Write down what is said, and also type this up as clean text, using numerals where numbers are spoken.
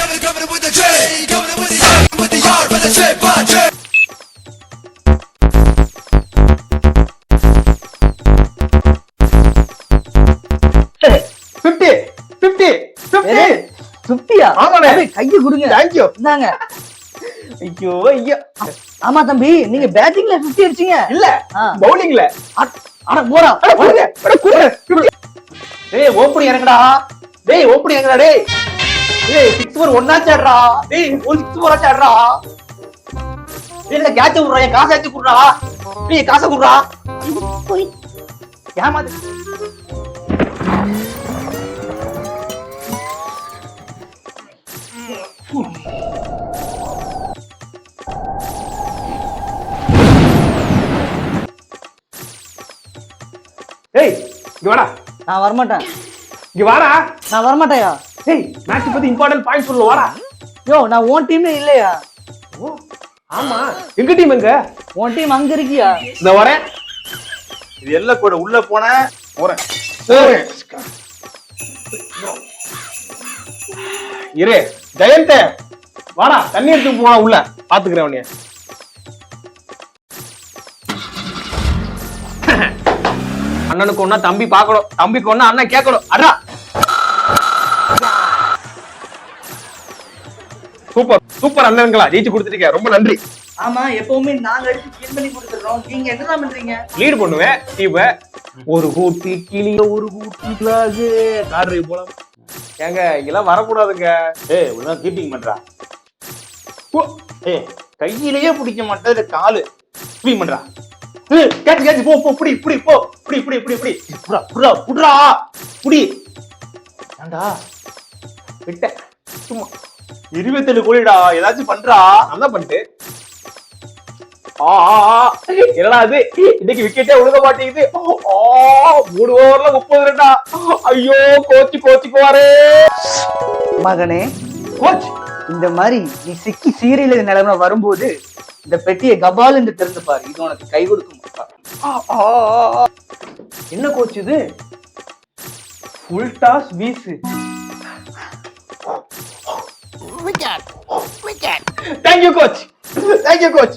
Coming with the J, coming with the R, with the R, with the J, by J. கையை கொடுங்க. Thank you. இந்தாங்க. ஐயோ ஐயோ. ஆமா தம்பி, நீங்க பேட்டிங்ல 50 அடிச்சீங்க. இல்ல, பவுலிங்ல. அட போடா. டேய் ஓப்பனி இறங்கடா. டேய் ஓப்பனி இறங்கடா டேய். டேய் 6 ஓவர் ஒண்ணாச்சாடுறா. டேய் ஒரு 6 ஓவர் ஆச்சாடுறா. டேய் இந்த கேட்ச் விடுறா, என் காசை ஏத்தி குடுறா. டேய் காசை குடுறா. போய் ஏமாது. ஏய் இங்க வாடா. நான் வரமாட்டேன். இங்க வாடா. நான் வரமாட்டேயா. ஏய் மேட்ச் பத்தி இம்பார்ட்டன்ட் பாயிண்ட் சொல்ல வாடா. யோ நான் உன் டீம்ல இல்லையா. ஓ ஆமா, எங்க டீம் எங்க? உன் டீம் அங்க இருக்கியா. இந்த வரேன். இது எல்லாம் கூட உள்ள போன போறேன். இரு ஜெயந்த் வாடா, தண்ணி எடுத்து போனா உள்ள பாத்துக்கிறேன் உன்னைய. அண்ணனுக்கு ஒன்னா தம்பி பாக்கணும், தம்பிக்கு ஒன்னா அண்ணன் கேட்கணும். அடா சூப்பர் சூப்பர் அண்ணன்களா, ஜெயிச்சு கொடுத்துட்டீங்க, ரொம்ப நன்றி. ஆமா, எப்பவுமே நாங்க அடிச்சு கிளீன் பண்ணி கொடுத்துறோம், நீங்க என்னதான் பண்றீங்க? லீட் பண்ணுவேன். இப்ப ஒரு கூட்டி கிளிய ஒரு கூட்டி கிளாஸ் கார்ரி போலாம். ஏங்க இதெல்லாம் வரக்கூடாதுங்க. ஏய் ஒழுங்கா கீப்பிங் பண்றா. ஏய் கையிலேயே பிடிக்க மாட்டேது, காலு கீப்பிங் பண்றா. கேட்ச் கேட்ச் போ போ, புடி புடி போ, புடி புடி புடி புடி புடா புடா புடா புடி. ஏண்டா விட்ட சும்மா 27 கோடிடா, ஏதாச்சும் பண்றா. அதான் பண்ணிட்டு. என்னடா அது, இன்னைக்கு விக்கெட்டே ஒழுங்க மாட்டேங்குது. 3 ஓவர்ல 30 ரன்டா. ஐயோ கோச்சு கோச்சுக்குவாரு. மகனே கோச், இந்த மாதிரி நீ சிக்கி சீரியல் நிலைமை வரும்போது இந்த பெட்டியை கபால் என்று திறந்து பாரு, இது உனக்கு கை கொடுக்கும். என்ன கோச் இது? ஃபுல் டாஸ் வீசு. Thank you coach. Thank you coach.